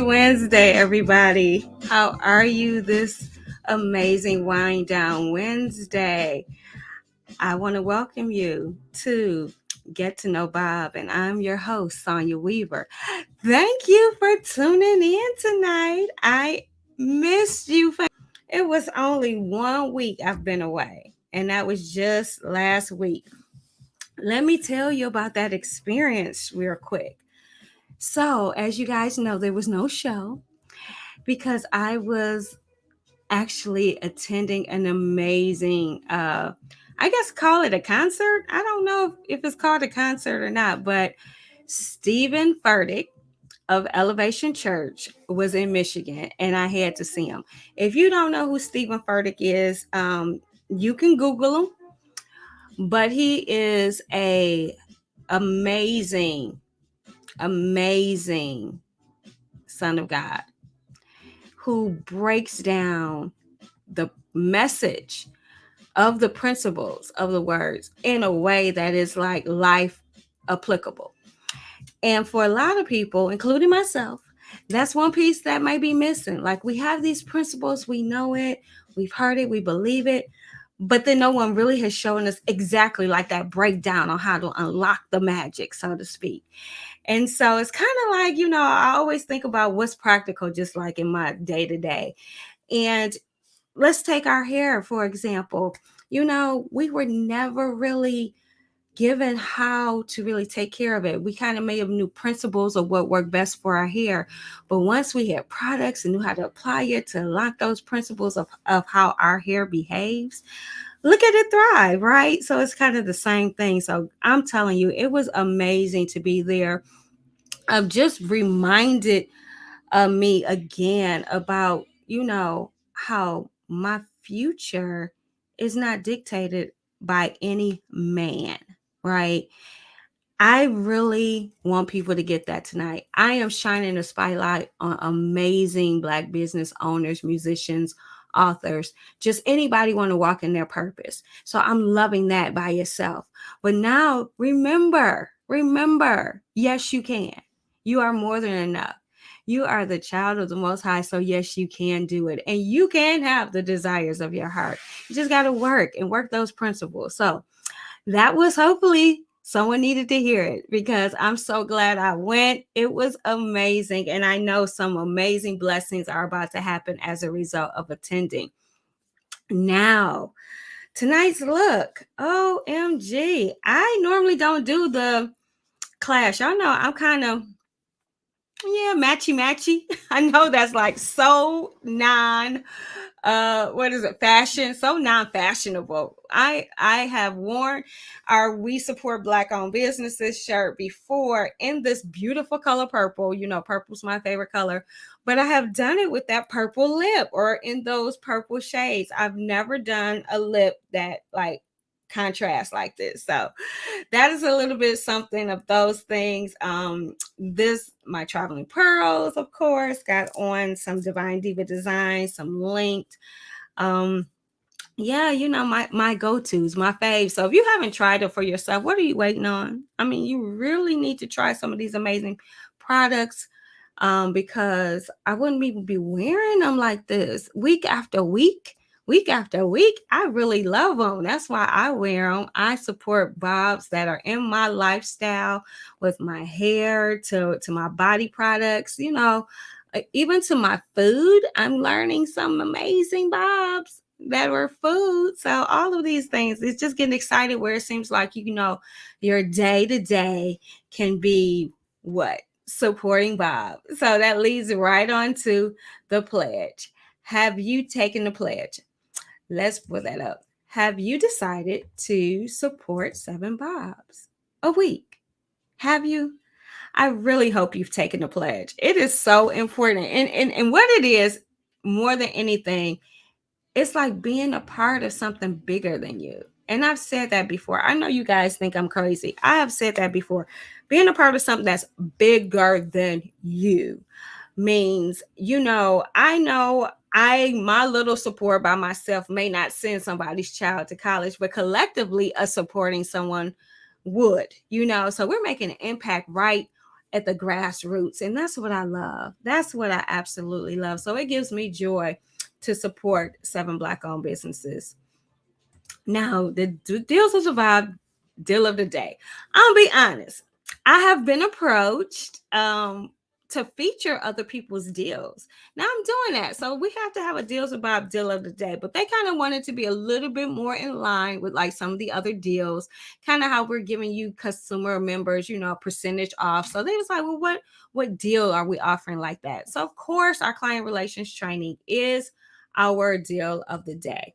Happy Wednesday, everybody. How are you this amazing wind down Wednesday? I want to welcome you to Get to Know Bob, and I'm your host, Sonia Weaver. Thank you for tuning in tonight. I missed you. It was only 1 week I've been away, and that was just last week. Let me tell you about that experience real quick. So, as you guys know, there was no show because I was actually attending an amazing, I guess call it a concert. I don't know if it's called a concert or not, but Stephen Furtick of Elevation Church was in Michigan and I had to see him. If you don't know who Stephen Furtick is, you can Google him, but he is a amazing, amazing son of God who breaks down the message of the principles of the words in a way that is like life applicable. And for a lot of people, including myself, that's one piece that might be missing. Like we have these principles, we know it, we've heard it, we believe it, but then no one really has shown us exactly like that breakdown on how to unlock the magic, so to speak. And so it's kind of like, I always think about what's practical, just like in my day to day. And let's take our hair, for example. We were never really given how to really take care of it. We kind of may have knew principles of what worked best for our hair. But once we had products and knew how to apply it to unlock those principles of how our hair behaves, look at it thrive, right? So it's kind of the same thing. So I'm telling you, it was amazing to be there. I've just reminded me again about, how my future is not dictated by any man, right? I really want people to get that tonight. I am shining a spotlight on amazing Black business owners, musicians, authors, just anybody want to walk in their purpose. So I'm loving that by yourself. But now remember, yes, you can. You are more than enough. You are the child of the Most High. So yes, you can do it. And you can have the desires of your heart. You just got to work those principles. So that was hopefully someone needed to hear it because I'm so glad I went. It was amazing. And I know some amazing blessings are about to happen as a result of attending. Now, tonight's look, OMG. I normally don't do the clash. Y'all know I'm kind of, matchy. I know that's like so fashion, so non-fashionable. I have worn our We Support Black Owned Businesses shirt before in this beautiful color purple. Purple's my favorite color, but I have done it with that purple lip or in those purple shades. I've never done a lip that like contrast like this. So that is a little bit something of those things. My traveling pearls, of course, got on some Divine Diva designs, some linked. My go-tos, my faves. So if you haven't tried it for yourself, what are you waiting on? I mean, you really need to try some of these amazing products because I wouldn't even be wearing them like this week after week. I really love them. That's why I wear them. I support bobs that are in my lifestyle with my hair to my body products, even to my food. I'm learning some amazing bobs that were food. So all of these things, it's just getting excited where it seems like, your day to day can be what? Supporting Bob. So that leads right on to the pledge. Have you taken the pledge? Let's put that up. Have you decided to support 7 Bobs a week? Have you? I really hope you've taken the pledge. It is so important. And what it is, more than anything, it's like being a part of something bigger than you. And I've said that before. I know you guys think I'm crazy. I have said that before. Being a part of something that's bigger than you means, I know my little support by myself may not send somebody's child to college, but collectively us supporting someone would, so we're making an impact right at the grassroots. And that's what I love. That's what I absolutely love. So it gives me joy to support 7 Black-owned businesses. Now, the deals of the vibe deal of the day. I'll be honest. I have been approached to feature other people's deals. Now I'm doing that. So we have to have a deals of vibe deal of the day, but they kind of wanted to be a little bit more in line with like some of the other deals, kind of how we're giving you consumer members, percentage off. So they was like, well, what deal are we offering like that? So of course, our client relations training is our deal of the day.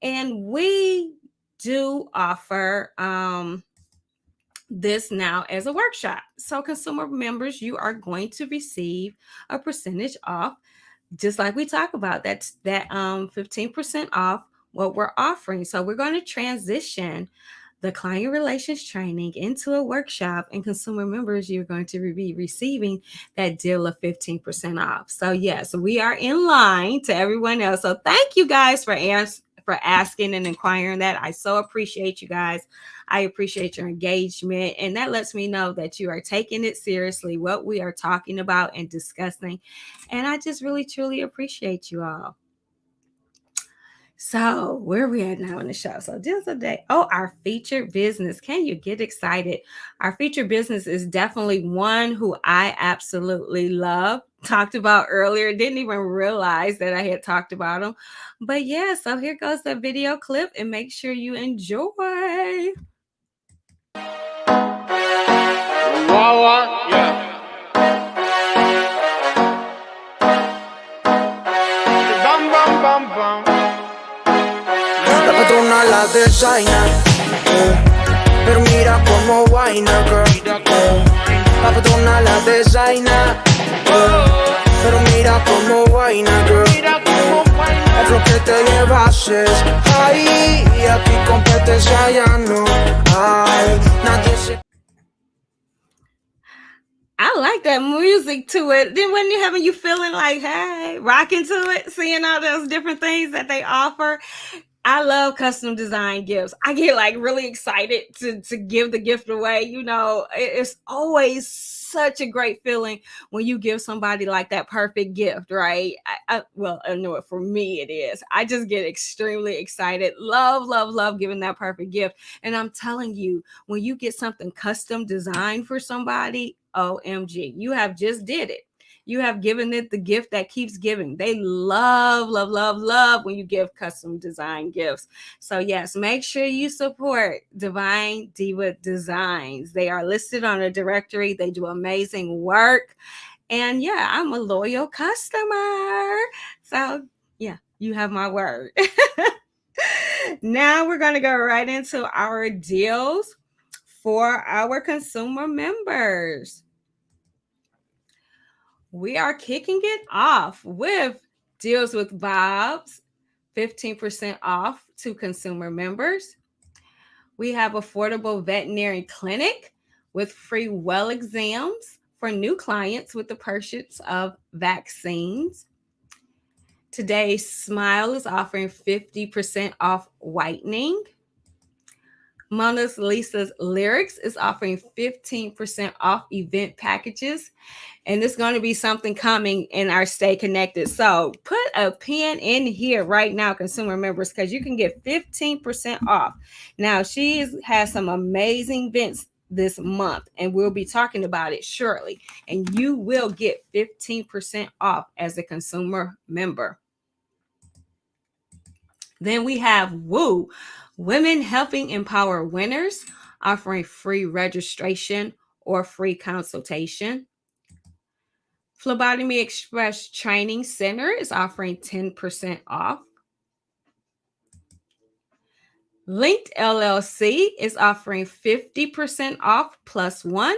And we do offer this now as a workshop. So consumer members, you are going to receive a percentage off, just like we talk about. That's that 15% off what we're offering. So we're going to transition the client relations training into a workshop, and consumer members, you're going to be receiving that deal of 15% off. So yes, we are in line to everyone else. So thank you guys for asking and inquiring that. I so appreciate you guys. I appreciate your engagement, and that lets me know that you are taking it seriously, what we are talking about and discussing. And I just really truly appreciate you all. So where are we at now in the show? So just a day. Oh, our featured business. Can you get excited? Our featured business is definitely one who I absolutely love. Talked about earlier. Didn't even realize that I had talked about them. But yeah, so here goes the video clip, and make sure you enjoy. Wow, yeah. Bam, bam, bam, bam. La patrona la designa, pero mira como vaina, girl. La patrona la designa, pero mira como vaina, girl. Es lo que te llevases, ay, aquí competencia ya no hay, nadie se... I like that music to it. Then wasn't it having you feeling like, hey, rocking to it, seeing all those different things that they offer? I love custom design gifts. I get like really excited to give the gift away. It's always such a great feeling when you give somebody like that perfect gift, right? I know it for me it is. I just get extremely excited. Love, love, love giving that perfect gift. And I'm telling you, when you get something custom designed for somebody, OMG, you have just did it. You have given it the gift that keeps giving. They love, love, love, love when you give custom design gifts. So yes, make sure you support Divine Diva Designs. They are listed on a directory. They do amazing work. And yeah, I'm a loyal customer. So yeah, you have my word. Now we're going to go right into our deals for our consumer members. We are kicking it off with Deals with Bob's 15% off to consumer members. We have affordable veterinary clinic with free well exams for new clients with the purchase of vaccines. Today's Smile is offering 50% off whitening. Mona Lisa's Lyrics is offering 15% off event packages. And it's going to be something coming in our Stay Connected. So put a pin in here right now, consumer members, because you can get 15% off. Now, she has some amazing events this month, and we'll be talking about it shortly. And you will get 15% off as a consumer member. Then we have Woo, Women Helping Empower Winners, offering free registration or free consultation. Phlebotomy Express Training Center is offering 10% off. Linked LLC is offering 50% off plus one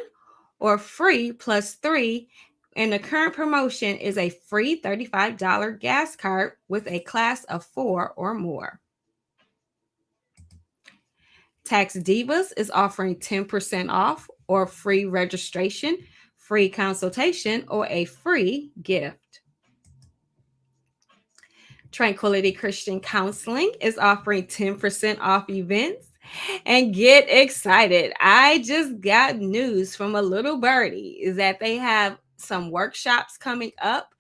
or free plus three. And the current promotion is a free $35 gas card with a class of 4 or more. Tax Divas is offering 10% off or free registration, free consultation, or a free gift. Tranquility Christian Counseling is offering 10% off events And get excited. I just got news from a little birdie is that they have some workshops coming up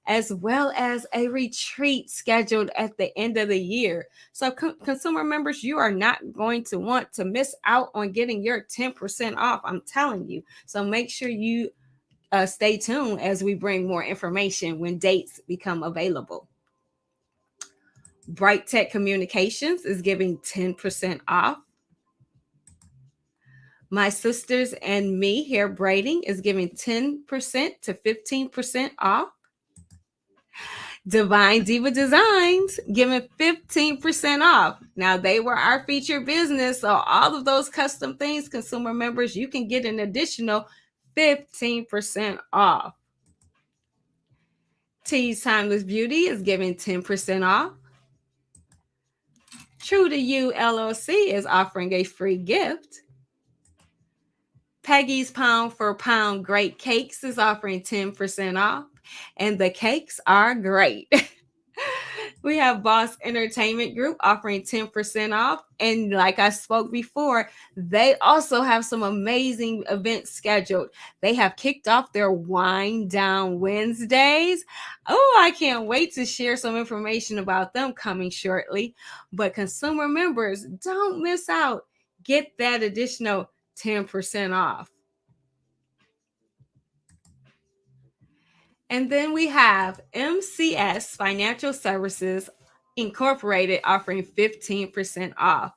as well as a retreat scheduled at the end of the year. So, consumer members, you are not going to want to miss out on getting your 10% off. I'm telling you. So, make sure you stay tuned as we bring more information when dates become available. Bright Tech Communications is giving 10% off. My Sisters and Me Hair Braiding is giving 10% to 15% off. Divine Diva Designs giving 15% off. Now, they were our featured business, so all of those custom things, consumer members, you can get an additional 15% off. Tees Timeless Beauty is giving 10% off. True to You LLC is offering a free gift. Peggy's Pound for Pound Great Cakes is offering 10% off, and the cakes are great. We have Boss Entertainment Group offering 10% off. And like I spoke before, they also have some amazing events scheduled. They have kicked off their Wind Down Wednesdays. Oh, I can't wait to share some information about them coming shortly. But consumer members, don't miss out. Get that additional 10% off. And then we have MCS Financial Services Incorporated offering 15% off.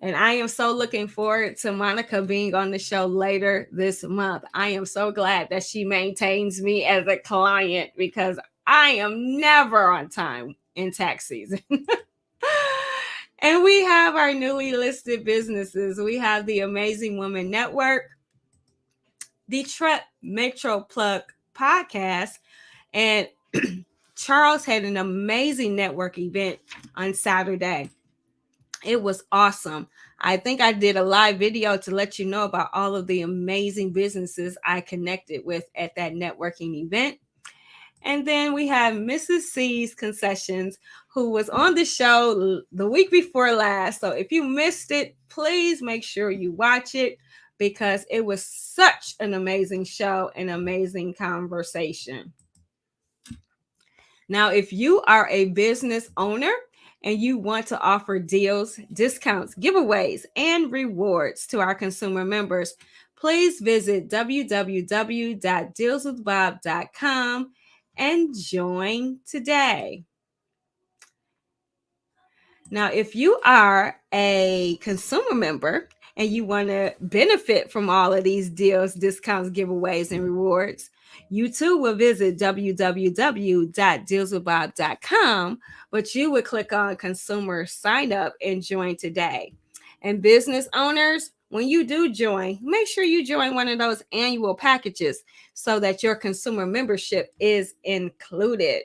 And I am so looking forward to Monica being on the show later this month. I am so glad that she maintains me as a client because I am never on time in tax season. And we have our newly listed businesses. We have the Amazing Woman Network, Detroit Metro Plug Podcast, and Charles had an amazing network event on Saturday. It was awesome. I think I did a live video to let you know about all of the amazing businesses I connected with at that networking event. And then we have Mrs. C's Concessions, who was on the show the week before last. So if you missed it, please make sure you watch it because it was such an amazing show and amazing conversation. Now, if you are a business owner and you want to offer deals, discounts, giveaways, and rewards to our consumer members, please visit www.dealswithbob.com and join today. Now, if you are a consumer member and you want to benefit from all of these deals, discounts, giveaways, and rewards, you too will visit www.dealswithbob.com, but you would click on consumer sign up and join today. And business owners, when you do join, make sure you join one of those annual packages so that your consumer membership is included.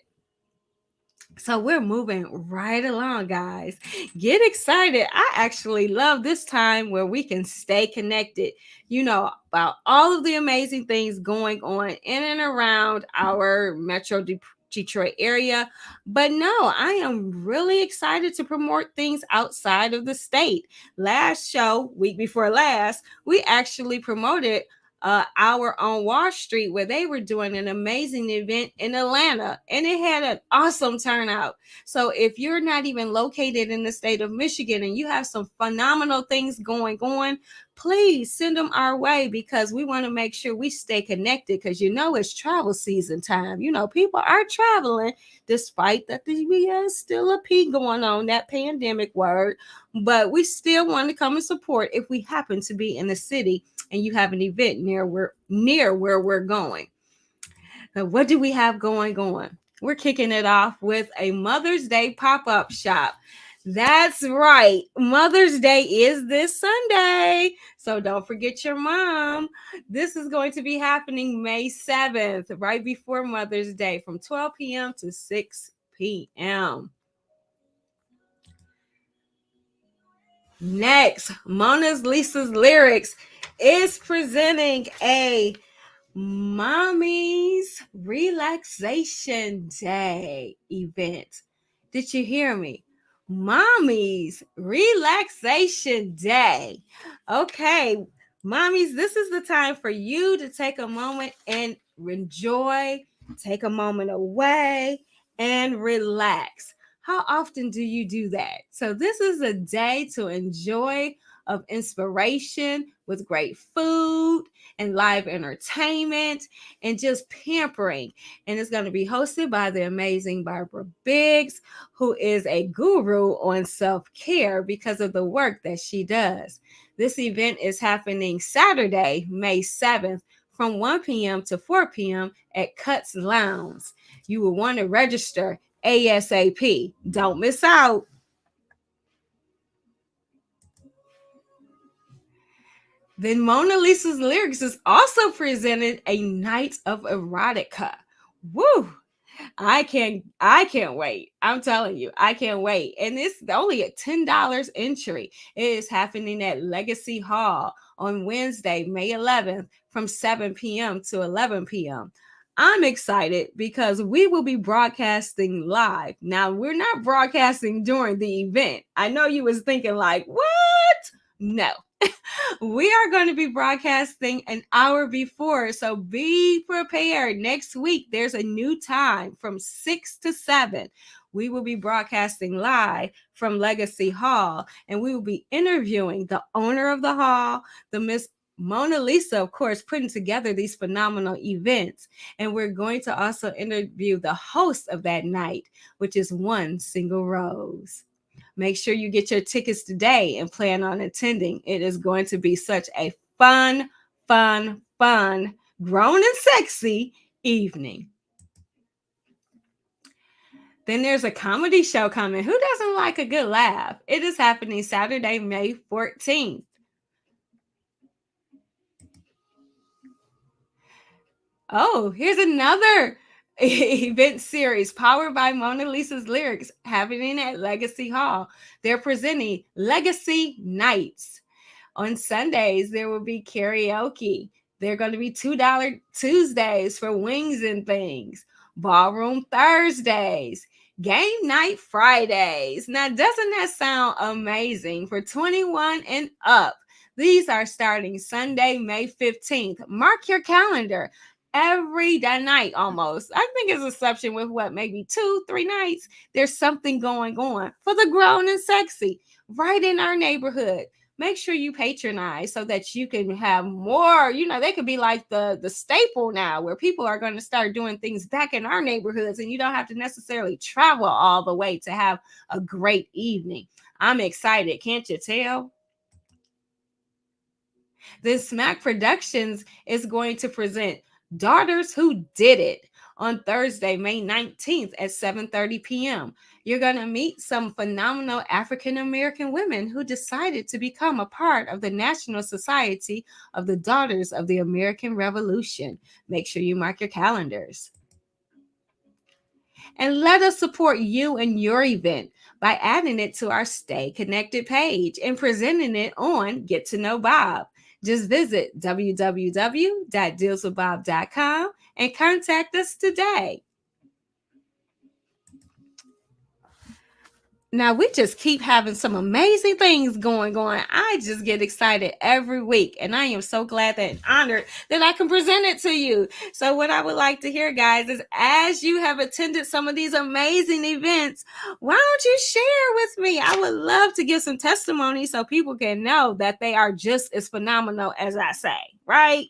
So we're moving right along, guys. Get excited. I actually love this time where we can stay connected, about all of the amazing things going on in and around our Metro Detroit area. But no, I am really excited to promote things outside of the state. Last show, week before last, we actually promoted Hour on Wall Street, where they were doing an amazing event in Atlanta, and it had an awesome turnout. So if you're not even located in the state of Michigan and you have some phenomenal things going on, please send them our way because we want to make sure we stay connected because it's travel season time. People are traveling despite that we have still a P going on, that pandemic word, but we still want to come and support if we happen to be in the city and you have an event near where we're going. Now, what do we have going on? We're kicking it off with a Mother's Day pop-up shop. That's right. Mother's Day is this Sunday. So don't forget your mom. This is going to be happening May 7th, right before Mother's Day from 12 p.m. to 6 p.m. Next, Mona's Lisa's Lyrics is presenting a Mommy's Relaxation Day event. Did you hear me? Mommy's Relaxation Day. Okay, mommies, this is the time for you to take a moment and enjoy, take a moment away and relax. How often do you do that? So, this is a day to enjoy of inspiration with great food and live entertainment and just pampering. And it's going to be hosted by the amazing Barbara Biggs, who is a guru on self care because of the work that she does. This event is happening Saturday, May 7th from 1 p.m. to 4 p.m. at Cuts Lounge. You will want to register ASAP. Don't miss out. Then Mona Lisa's Lyrics is also presented a night of erotica. Woo! I can't wait. I'm telling you, I can't wait. And it's only a $10 entry. It is happening at Legacy Hall on Wednesday, May 11th from 7 p.m. to 11 p.m. I'm excited because we will be broadcasting live. Now, we're not broadcasting during the event. I know you was thinking like, "What?" No. We are going to be broadcasting an hour before, so be prepared. Next week, there's a new time from 6 to 7. We will be broadcasting live from Legacy Hall, and we will be interviewing the owner of the hall, the Miss Mona Lisa, of course, putting together these phenomenal events. And we're going to also interview the host of that night, which is One Single Rose. Make sure you get your tickets today and plan on attending. It is going to be such a fun, grown and sexy evening. Then there's a comedy show coming. Who doesn't like a good laugh? It is happening Saturday, May 14th. Oh, here's another event series powered by Mona Lisa's Lyrics happening at Legacy Hall. They're presenting Legacy Nights. On Sundays, there will be karaoke. There are going to be $2 Tuesdays for wings and things, ballroom Thursdays, game night Fridays. Now, doesn't that sound amazing? For 21 and up, these are starting Sunday, May 15th. Mark your calendar. Every night almost. I think it's exception with what, maybe 2-3 nights. There's something going on for the grown and sexy right in our neighborhood. Make sure you patronize so that you can have more. They could be like the staple now, where people are going to start doing things back in our neighborhoods, and you don't have to necessarily travel all the way to have a great evening. I'm excited. Can't you tell? Then Smack Productions is going to present Daughters Who Did It on Thursday, May 19th at 7:30 p.m. You're going to meet some phenomenal African American women who decided to become a part of the National Society of the Daughters of the American Revolution. Make sure you mark your calendars. And let us support you and your event by adding it to our Stay Connected page and presenting it on Get to Know Bob. Just visit www.dealswithbob.com and contact us today. Now, we just keep having some amazing things going on. I just get excited every week, and I am so glad and honored that I can present it to you. So what I would like to hear, guys, is as you have attended some of these amazing events, why don't you share with me? I would love to give some testimony so people can know that they are just as phenomenal as I say, right?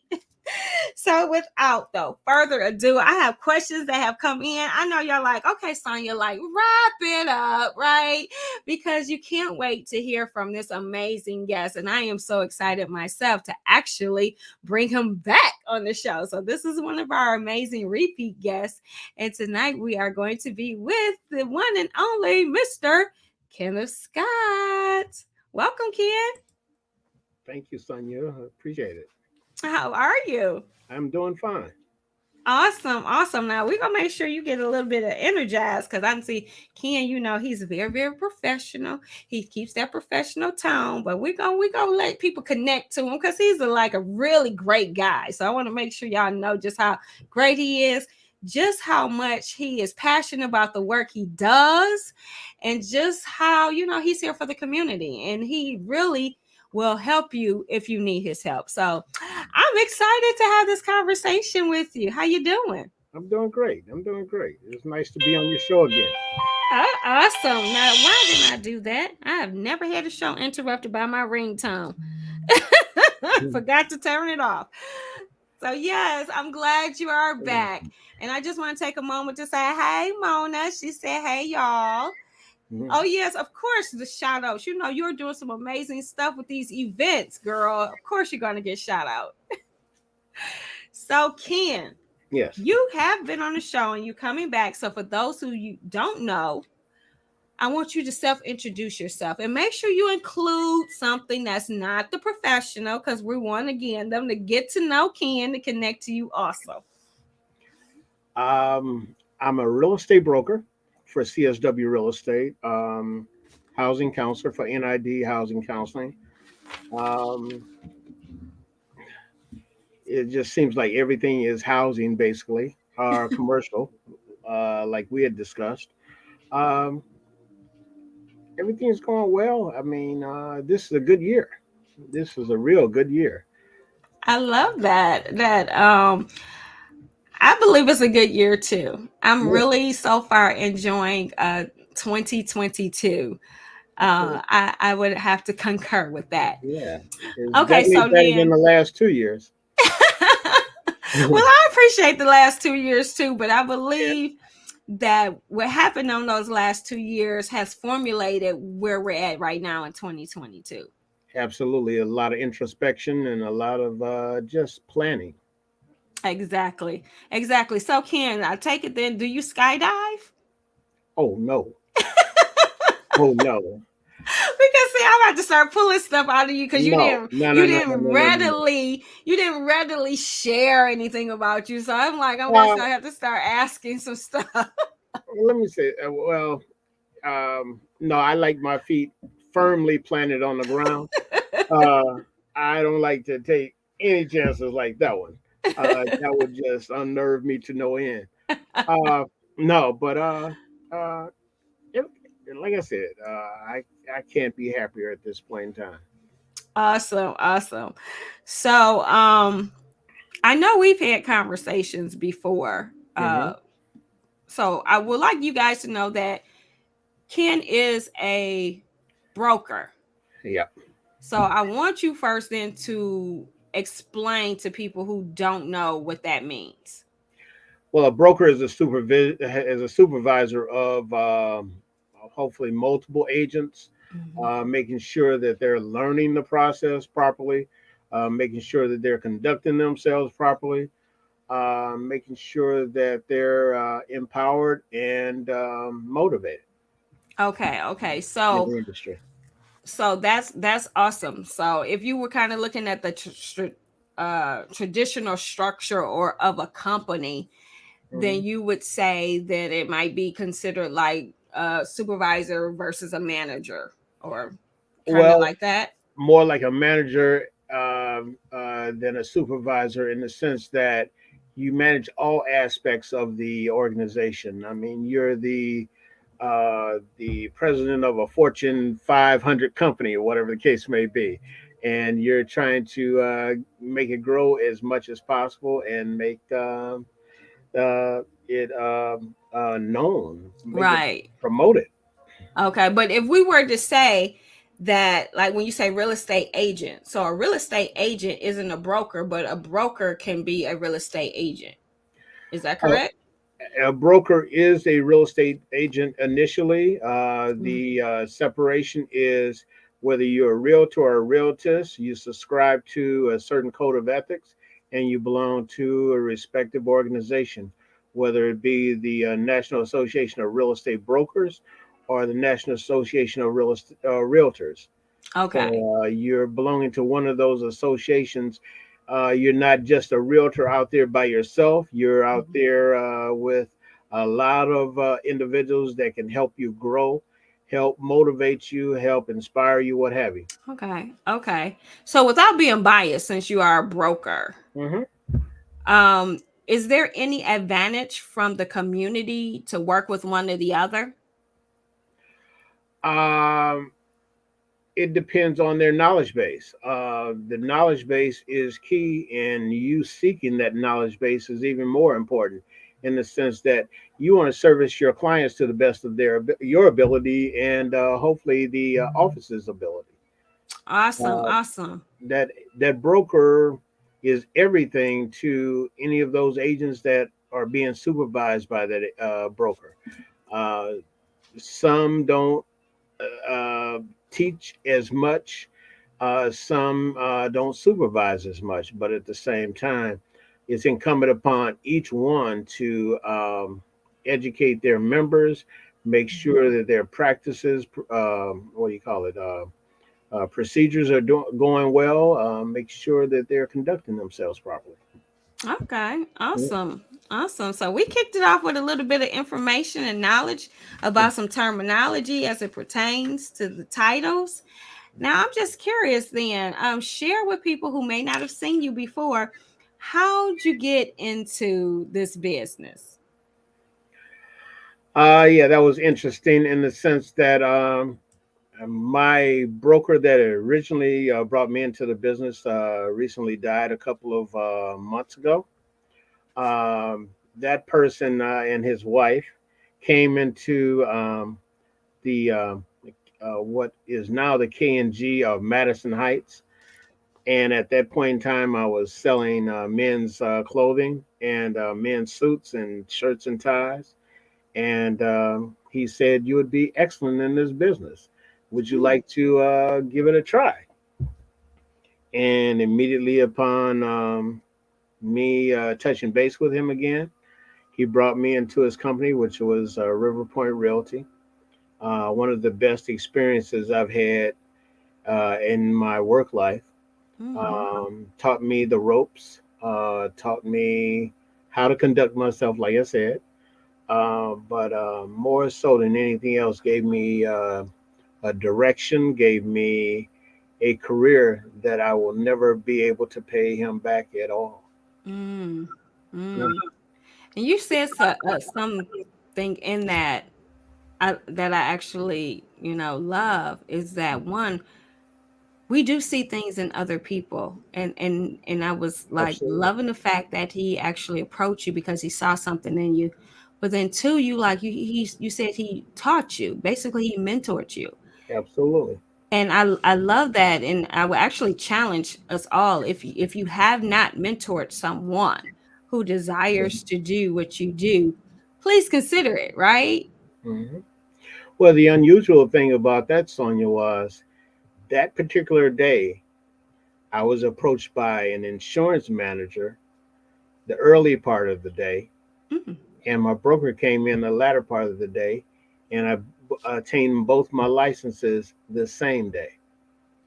So without further ado, I have questions that have come in. I know y'all like, okay, Sonia, like wrap it up, right? Because you can't wait to hear from this amazing guest. And I am so excited myself to actually bring him back on the show. So this is one of our amazing repeat guests. And tonight we are going to be with the one and only Mr. Kenneth Scott. Welcome, Ken. Thank you, Sonia. I appreciate it. How are you? I'm doing fine. Awesome. Now we're gonna make sure you get a little bit of energized because I see Ken, he's very, very professional. He keeps that professional tone, but we're gonna let people connect to him because he's like a really great guy. So I want to make sure y'all know just how great he is. just how much he is passionate about the work he does, and just how, he's here for the community, and he really will help you if you need his help. So I'm excited to have this conversation with you. How you doing? I'm doing great. I'm doing great. It's nice to be on your show again. Awesome. Now, why didn't I do that? I have never had a show interrupted by my ringtone. Mhm. Forgot to turn it off. So, yes, I'm glad you are back. And I just want to take a moment to say, hey, Mona. She said, hey, y'all. Mhm. Oh, yes, of course, the shout outs. You're doing some amazing stuff with these events, girl. Of course, you're going to get shout out. So, Ken, Yes. you have been on the show and you're coming back. So, for those who you don't know, I want you to self introduce yourself and make sure you include something that's not the professional, because we want, again, them to get to know Ken to connect to you also. I'm a real estate broker for CSW Real Estate, housing counselor for NID Housing Counseling. Um, it just seems like everything is housing basically, or commercial, like we had discussed. Um, Everything's going well. I mean, this is a good year. This is a real good year. I love that. I believe it's a good year too. I'm Yeah. really so far enjoying 2022. Okay. I would have to concur with that. Yeah. It's Okay, definitely so better than then the last 2 years. well, I appreciate the last 2 years too, but I believe that what happened on those last 2 years has formulated where we're at right now in 2022. Absolutely. A lot of introspection and a lot of just planning. Exactly. Exactly. So, Ken, I take it then, do you skydive? Oh, no. Oh, no. Because see, I'm about to start pulling stuff out of you because you No. didn't No, no, you no, no, didn't no, no, no. readily you didn't readily share anything about you. So I'm like, I'm gonna Uh, start have to start asking some stuff. Let me say, no, I like my feet firmly planted on the ground. Uh, I don't like to take any chances like that one. That would just unnerve me to no end. Uh, no, but uh, it, like I said, I can't be happier at this point in time. Awesome, awesome. So I know we've had conversations before. Hmm. So I would like you guys to know that Ken is a broker. Yeah. So I want you first then to explain to people who don't know what that means. Well, a broker is a supervisor of hopefully multiple agents, Mhm. making sure that they're learning the process properly, making sure that they're conducting themselves properly, making sure that they're empowered and motivated Okay, okay. in So the industry. that's awesome. So if you were kind of looking at the traditional structure or of a company, Hmm. then you would say that it might be considered like a supervisor versus a manager, or kind of Well, like that. more like a manager than a supervisor in the sense that you manage all aspects of the organization. I mean, you're the president of a Fortune 500 company or whatever the case may be, and you're trying to make it grow as much as possible and make it known, make it Right. promoted. Okay, but if we were to say that, like when you say real estate agent, so a real estate agent isn't a broker, but a broker can be a real estate agent. Is that correct? A broker is a real estate agent initially. Mm. The separation is whether you're a realtor or a realtist, you subscribe to a certain code of ethics and you belong to a respective organization, whether it be the National Association of Real Estate Brokers or the National Association of Realtors. Okay. So you're belonging to one of those associations. You're not just a realtor out there by yourself. You're out Mhm. there with a lot of individuals that can help you grow, help motivate you, help inspire you, what have you. Okay. Okay. So without being biased, since you are a broker, Hmm. um, is there any advantage from the community to work with one or the other? Um, it depends on their knowledge base. The knowledge base is key, and you seeking that knowledge base is even more important in the sense that you want to service your clients to the best of your ability and hopefully the office's ability. Awesome, Uh, awesome. that that broker is everything to any of those agents that are being supervised by that broker. Uh, some don't uh, teach as much. Some don't supervise as much, but at the same time, it's incumbent upon each one to educate their members, make sure that their practices, what do you call it, procedures are going well, make sure that they're conducting themselves properly. Okay, awesome. Awesome. So we kicked it off with a little bit of information and knowledge about some terminology as it pertains to the titles. Now I'm just curious then, share with people who may not have seen you before, how'd you get into this business? Yeah, that was interesting in the sense that my broker that originally brought me into the business recently died a couple of months ago. That person and his wife came into the what is now the K&G of Madison Heights. And at that point in time, I was selling men's clothing and men's suits and shirts and ties. And he said, "You would be excellent in this business. Would you Mm, like to give it a try?" And immediately upon me touching base with him again, he brought me into his company, which was River Point Realty. One of the best experiences I've had in my work life. mm-hmm, Taught me the ropes, taught me how to conduct myself, like I said, but more so than anything else, gave me a direction, gave me a career that I will never be able to pay him back at all. mm, mm. And you said something in that I actually, love is that one, we do see things in other people, and I was like Absolutely, loving the fact that he actually approached you because he saw something in you. But then two, you like you said he taught you, basically he mentored you. absolutely. And I love that, and I would actually challenge us all, if you have not mentored someone who desires to do what you do, please consider it, right? Mhm. Well, the unusual thing about that, Sonia, was that particular day, I was approached by an insurance manager the early part of the day, Mm. and my broker came in the latter part of the day, and I attained both my licenses the same day.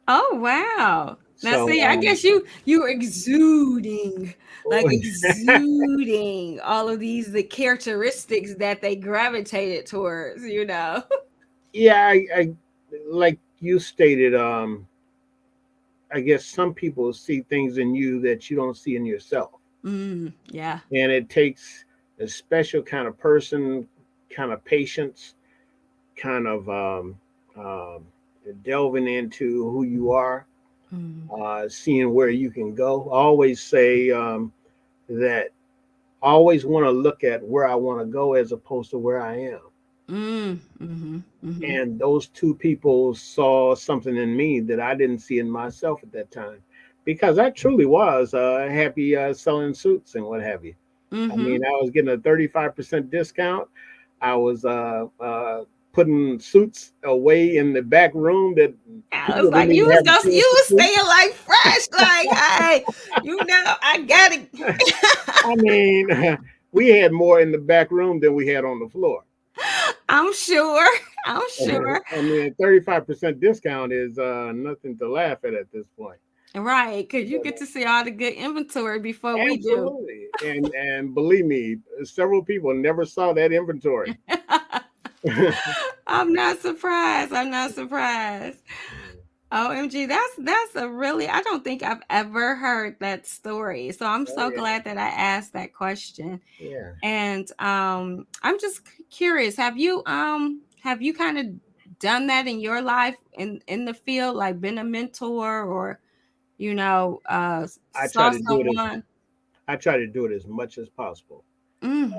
Oh wow. Now So, see, I guess you exuding, like exuding all of these the characteristics that they gravitated towards, you know. yeah, I like you stated. I guess some people see things in you that you don't see in yourself, Yeah. and it takes a special kind of person, kind of patience, kind of um, delving into who you are, Mm, seeing where you can go. I always say that I always want to look at where I want to go as opposed to where I am. mhm, mhm. And those two people saw something in me that I didn't see in myself at that time, because I truly was happy selling suits and what have you. I Mhm. mean, I was getting a 35% discount. I was putting suits away in the back room that I was people like, didn't even have a you chance to was see. staying like fresh, like, hey, I got it. I mean, we had more in the back room than we had on the floor. I'm sure. I'm sure. I mean, 35% discount is nothing to laugh at this point. Right, because you But, get to see all the good inventory before we do. absolutely, and believe me, several people never saw that inventory. I'm not surprised. I'm not surprised. OMG, that's a really, I don't think I've ever heard that story. So I'm Oh so yeah, glad that I asked that question. yeah. And I'm just curious, have you kind of done that in your life in the field, like been a mentor or I try saw to do it as someone? I try to do it as much as possible. Mm,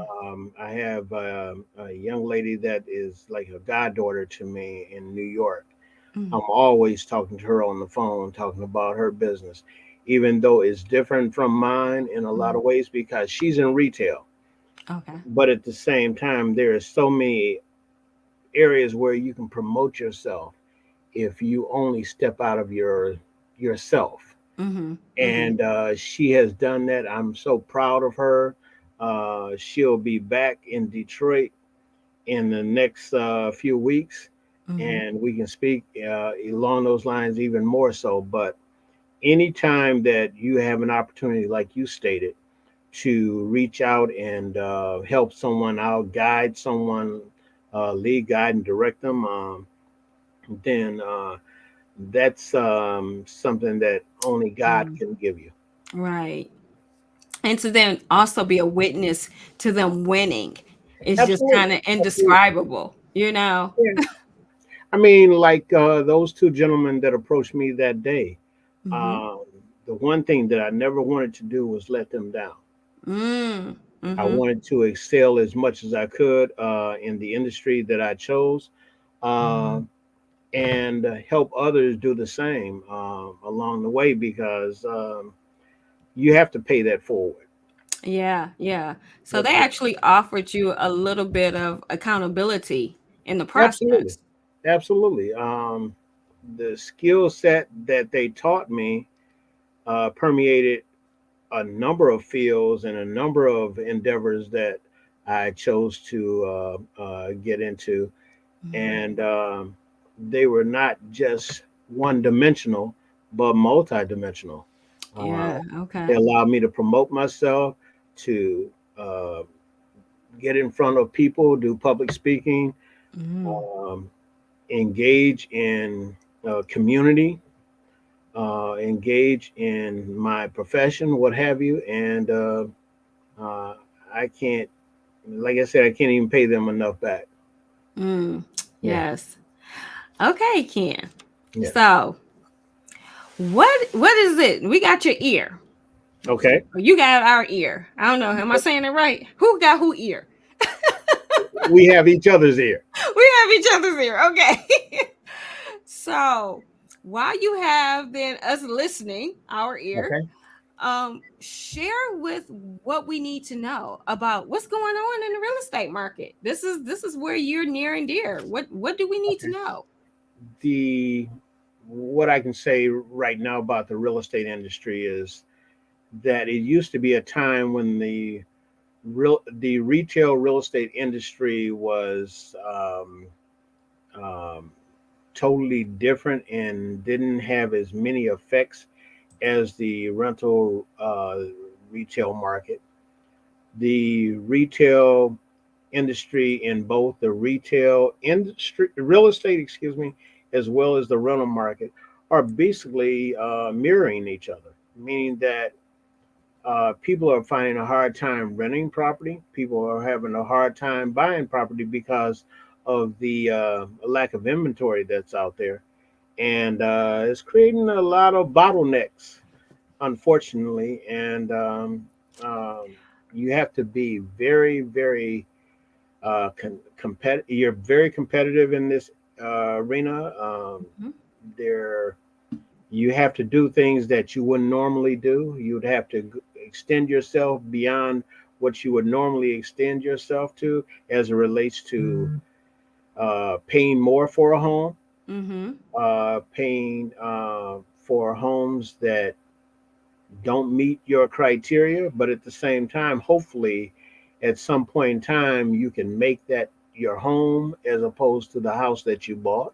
I have a young lady that is like a goddaughter to me in New York. mm, I'm always talking to her on the phone, talking about her business, even though it's different from mine in a lot mm. of ways because she's in retail. Okay. But at the same time, there are so many areas where you can promote yourself if you only step out of yourself. Mm-hmm. Mm-hmm. And she has done that. I'm so proud of her. She'll be back in Detroit in the next few weeks, Mm-hmm. and we can speak along those lines even more so. But anytime that you have an opportunity, like you stated, to reach out and help someone out, guide someone, lead, guide, and direct them, then that's something that only God Mm. can give you. Right. And to then also be a witness to them winning is just Absolutely. kind of Absolutely. indescribable, you know? Yeah. I mean, like those two gentlemen that approached me that day, Mm-hmm. um, the one thing that I never wanted to do was let them down. Mm. I Mm-hmm. wanted to excel as much as I could in the industry that I chose, uh, and help others do the same along the way because you have to pay that forward. Yeah, yeah. So But they actually offered you a little bit of accountability in the absolutely, process. absolutely. The skill set that they taught me permeated a number of fields and a number of endeavors that I chose to get into, Mhm. and they were not just one dimensional, but multidimensional. Uh, Yeah, they okay. allowed me to promote myself, to uh, get in front of people, do public speaking, Mhm. um, engage in community, engage in my profession, what have you, and uh, I can't, like I said, I can't even pay them enough back. Mm. Yeah, Yes. Okay, Ken. yeah. So, what is it? We got your ear. Okay. Or you got our ear. I don't know. Am I saying it right? Who got who ear? We have each other's ear. We have each other's ear. Okay. So, while you have then us listening, our ear, Okay. share with what we need to know about what's going on in the real estate market. This is where you're near and dear. What do we need to Okay. know? The what I can say right now about the real estate industry is that it used to be a time when the retail real estate industry was um, totally different and didn't have as many effects as the rental retail market. The retail industry in both the retail industry, real estate, excuse me, as well as the rental market are basically mirroring each other, meaning that people are finding a hard time renting property. People are having a hard time buying property because of the lack of inventory that's out there. And it's creating a lot of bottlenecks, unfortunately. And um, you have to be very, very You're very competitive in this arena. Mhm. There, you have to do things that you wouldn't normally do. You would have to extend yourself beyond what you would normally extend yourself to, as it relates to paying more for a home, Mhm. paying for homes that don't meet your criteria, but at the same time, hopefully, at some point in time, you can make that your home as opposed to the house that you bought.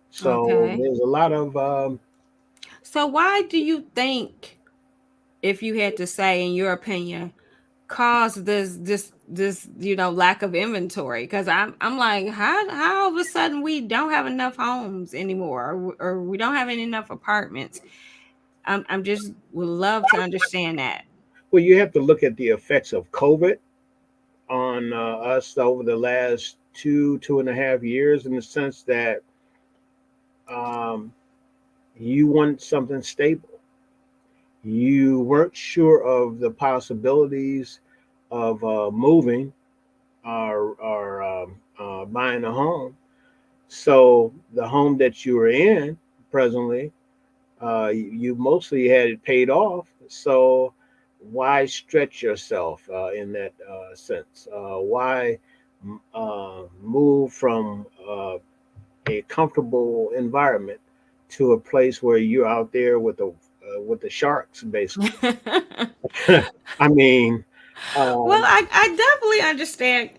So Okay. there's a lot of So why do you think, if you had to say in your opinion, caused this lack of inventory? Because I'm like, how all of a sudden we don't have enough homes anymore, or we don't have enough apartments. I'm just would love to understand that. Well, you have to look at the effects of COVID on us over the last 2.5 years, in the sense that um, you want something stable. You weren't sure of the possibilities of moving or buying a home. So the home that you were in presently, you mostly had it paid off. So why stretch yourself in that sense? Why move from a comfortable environment to a place where you're out there with the sharks, basically? I mean, Well, um, I definitely understand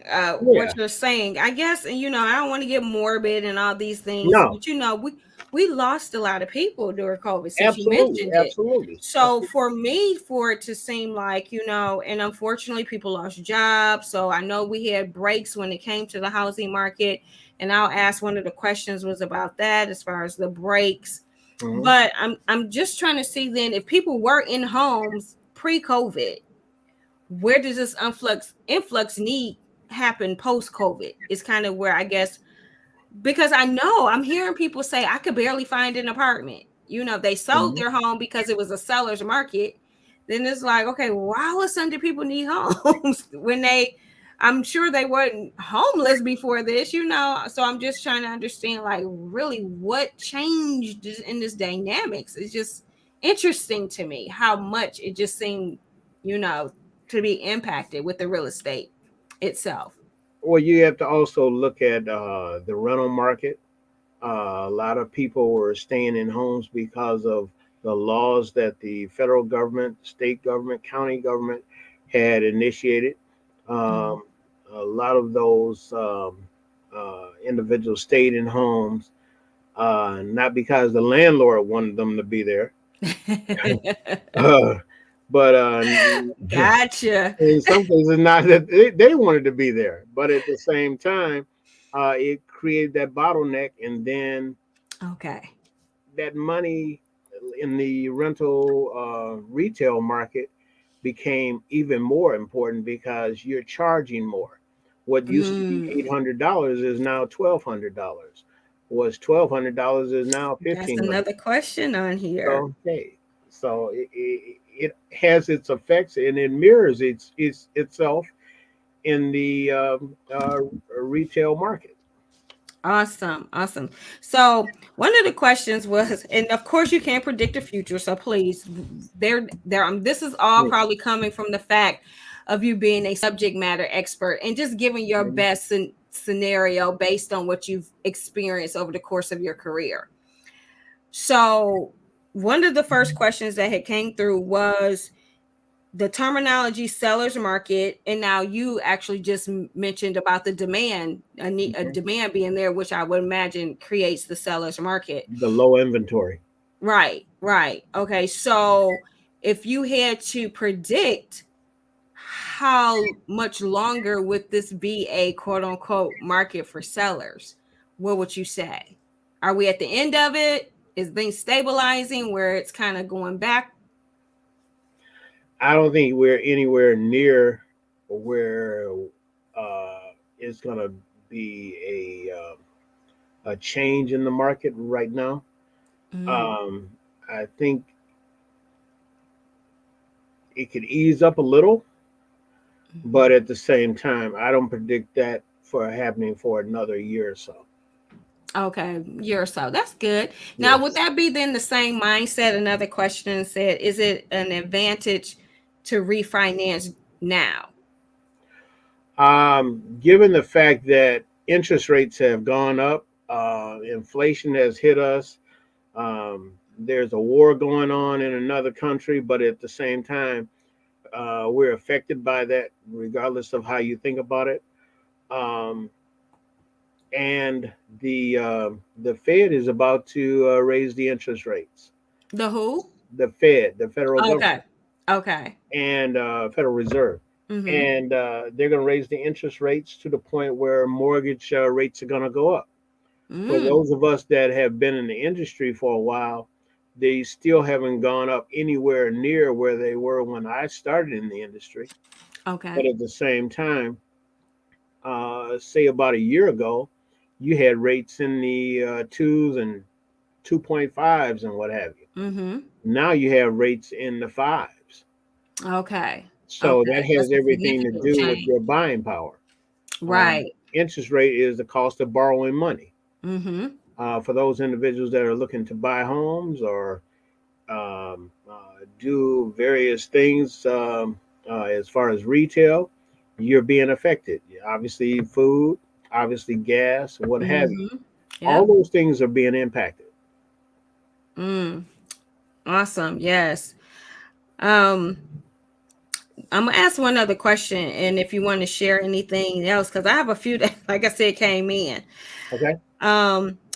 what yeah, you're saying. I guess, and I don't want to get morbid and all these things, no, but we lost a lot of people during COVID, since you absolutely, mentioned it. absolutely, So for me, for it to seem like, and unfortunately people lost jobs. So I know we had breaks when it came to the housing market. And I'll ask, one of the questions was about that as far as the breaks. hmm But I'm just trying to see then, if people were in homes pre-COVID, where does this influx need happen post COVID? Is kind of where I guess, because I know I'm hearing people say I could barely find an apartment. They sold hmm their home because it was a seller's market. Then it's like, okay, why all of a sudden do people need homes when I'm sure they weren't homeless before this. So I'm just trying to understand, like, really what changed in this dynamics. It's just interesting to me how much it just seemed, you know, to be impacted with the real estate itself. Well, you have to also look at the rental market. A lot of people were staying in homes because of the laws that the federal government, state government, county government had initiated. Mhm. Um, a lot of those individuals stayed in homes, not because the landlord wanted them to be there, uh, but Gotcha. in some cases, not that they wanted to be there, but at the same time, it created that bottleneck, and then Okay. that money in the rental retail market became even more important because you're charging more. What used to be Mm, $800 is now $1,200. What's $1,200 is now that's 1,500. another question on here. Okay, so it has its effects, and it mirrors itself in the retail market. Awesome. Awesome. So one of the questions was, and of course you can't predict the future. So please, this is all probably coming from the fact of you being a subject matter expert and just giving your Mhm. best scenario based on what you've experienced over the course of your career. So one of the first questions that had came through was the terminology seller's market, and now you actually just mentioned about the demand, a Mhm. demand being there, which I would imagine creates the seller's market. The low inventory. Right, right. Okay, so if you had to predict how much longer would this be a quote unquote market for sellers, what would you say? Are we at the end of it? Is things stabilizing where it's kind of going back? I don't think we're anywhere near where it's going to be a change in the market right now. Mm. Um, I think it could ease up a little, but Mhm. at the same time, I don't predict that for happening for another year or so. Okay, year or so. That's good. Now, would Yes. that be then the same mindset? Another question said, is it an advantage to refinance now? Given the fact that interest rates have gone up, inflation has hit us. There's a war going on in another country, but at the same time, we're affected by that, regardless of how you think about it. Um, and the Fed is about to raise the interest rates. The who? The Fed, the federal government, Okay. Okay. and Federal Reserve. Mm-hmm. and they're going to raise the interest rates to the point where mortgage rates are going to go up. For Mm. those of us that have been in the industry for a while, they still haven't gone up anywhere near where they were when I started in the industry. But Okay. at the same time, say about a year ago, you had rates in the twos and 2.5s and what have you. Mm-hmm. Now you have rates in the fives. Okay. So that Okay. That's has a everything to significant do with change. your buying power. Right. Interest rate is the cost of borrowing money. Mm-hmm. For those individuals that are looking to buy homes or do various things as far as retail, you're being affected. Obviously, food, obviously, gas, what have you. Mm-hmm. All Yep. those things are being impacted. Mm. Awesome. Yes. Um, I'm gonna ask one other question, and if you want to share anything else, because I have a few that, like I said, came in. Okay.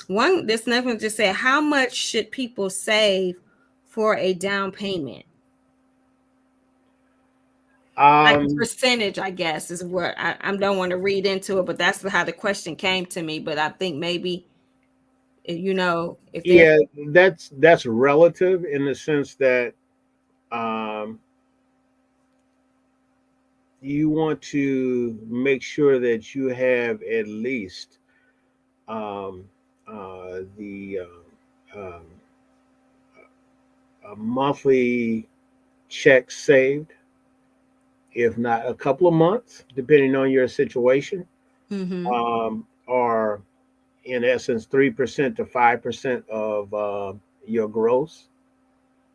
One this next one just said, how much should people save for a down payment? Like a Um, percentage, I guess, is what I don't want to read into it, but that's how the question came to me. But I think maybe if they're yeah, that's relative in the sense that um, you want to make sure that you have at least um, the a monthly check saved, if not a couple of months, depending on your situation, mm-hmm, or in essence 3% to 5% of your gross,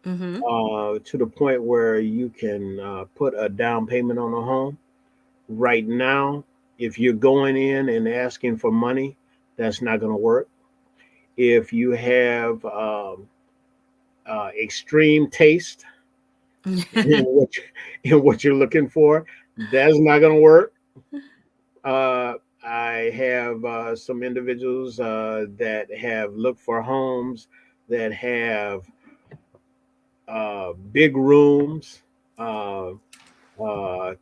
mm-hmm, to the point where you can put a down payment on a home. Right now, if you're going in and asking for money, that's not going to work. If you have extreme taste in what you're looking for, that's not going to work. Uh, I have some individuals that have looked for homes that have big rooms, uh,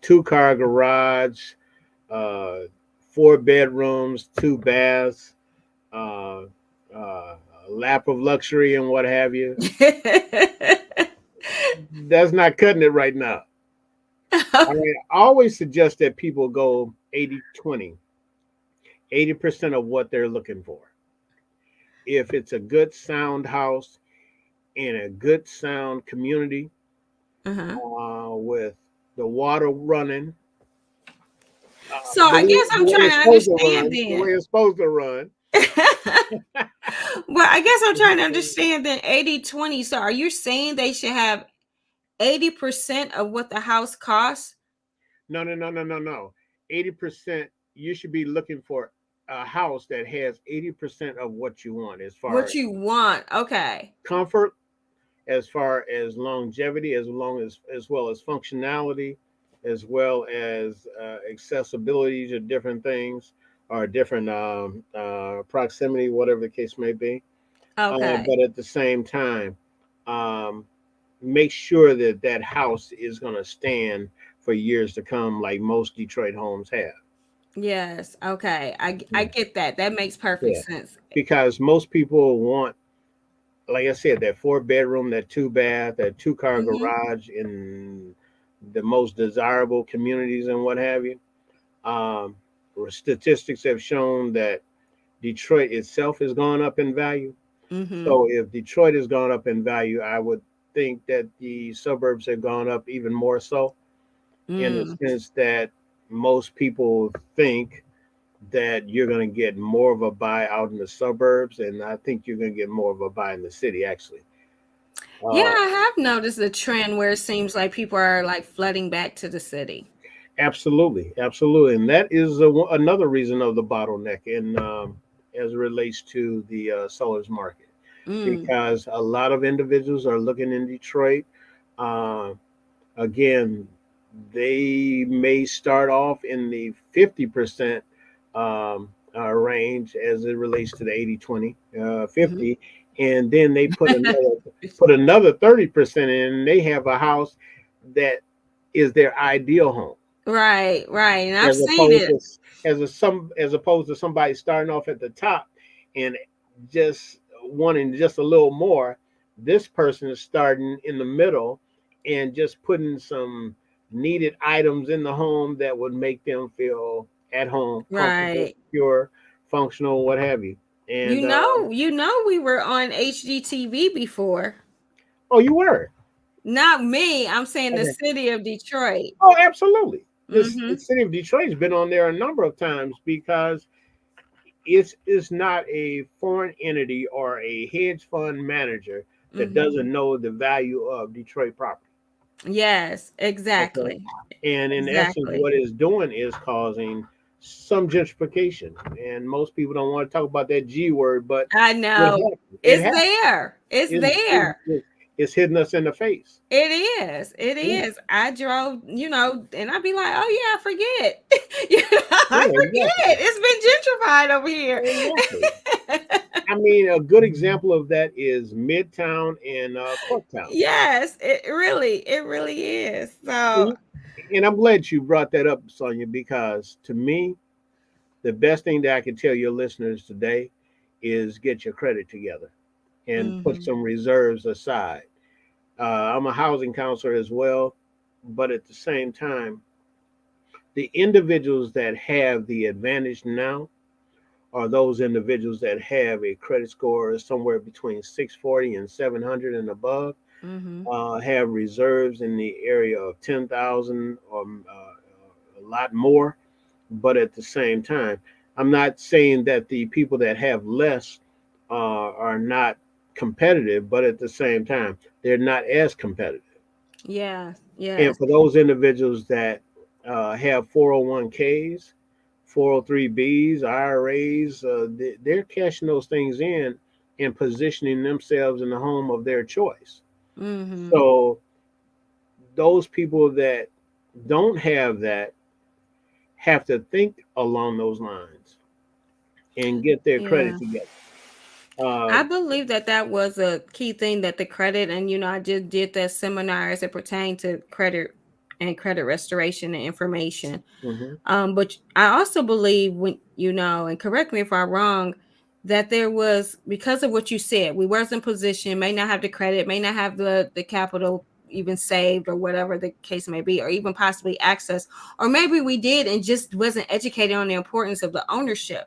two-car garage, uh, four bedrooms, two baths, uh, uh, lap of luxury, and what have you. That's not cutting it right now. I mean, I always suggest that people go 80-20, 80% of what they're looking for. If it's a good sound house in a good sound community Uh-huh. with the water running So I guess the I'm way trying it's to supposed to understand run, the then. way it's supposed to run. Well, I guess I'm trying to understand then 80/20. So are you saying they should have 80% of what the house costs? No, no, no, no, no, no. 80%, you should be looking for a house that has 80% of what you want as far What as you want. Okay. comfort, as far as longevity, as well as functionality, as well as accessibility to different things or different proximity, whatever the case may be. Okay. But at the same time, um, make sure that that house is going to stand for years to come, like most Detroit homes have. Yes. Okay. I Yeah. get that. That makes perfect Yeah. sense. Because most people want, like I said, that four bedroom, that two bath, that two-car Mhm. garage in the most desirable communities and what have you. Um, Statistics have shown that Detroit itself has gone up in value. Mhm. So if Detroit has gone up in value, I would think that the suburbs have gone up even more so, in the Mm. sense that most people think that you're going to get more of a buy out in the suburbs, and I think you're going to get more of a buy in the city, actually. Yeah, Uh, I have noticed a trend where it seems like people are like flooding back to the city. Absolutely, absolutely, and that is another reason of the bottleneck in as it relates to the sellers market, Mm. because a lot of individuals are looking in Detroit. Uh, Again, they may start off in the 50% range as it relates to the 80-20, Mhm. 50, and then they put another 30% in. And they have a house that is their ideal home. Right, right. And I've as seen opposed it. to as opposed to somebody starting off at the top and just wanting just a little more. This person is starting in the middle and just putting some needed items in the home that would make them feel at home, comfortable, Right. secure, functional, what have you. And We were on HGTV before. oh, you were Not me. I'm saying the okay. city of Detroit. Oh, absolutely. This the Mm-hmm. city of Detroit's been on there a number of times because it's not a foreign entity or a hedge fund manager that Mm-hmm. doesn't know the value of Detroit property. Yes, Okay. exactly. And in essence, Exactly. what it's doing is causing some gentrification. And most people don't want to talk about that G word, but I it know. happens. It It's happens. there. It's there. It's hitting us in the face. It is. It Yeah, is. I drove, and I'd be like, "Oh yeah, I forget." I yeah, exactly. forget. It's been gentrified over here. Exactly. I mean, a good example of that is Midtown and Corktown. Yes, it really is. So, And and I'm glad you brought that up, Sonia, because to me, the best thing that I can tell your listeners today is get your credit together and put mhm, some reserves aside. I'm a housing counselor as well, but at the same time, the individuals that have the advantage now are those individuals that have a credit score somewhere between 640 and 700 and above, mhm, have reserves in the area of 10,000 or a lot more. But at the same time, I'm not saying that the people that have less are not competitive, but at the same time, they're not as competitive. yes, And yes, for those individuals that have 401ks, 403bs, IRAs, they're cashing those things in and positioning themselves in the home of their choice. mhm, So those people that don't have that have to think along those lines and get their credit yeah. together. I Um, believe that that was a key thing that the credit, and I just did that seminar as it pertained to credit and credit restoration and information. mhm. But I also believe when and correct me if I'm wrong, that there was, because of what you said, we was in position, may not have the credit, may not have the capital even saved or whatever the case may be, or even possibly access, or maybe we did and just wasn't educated on the importance of the ownership.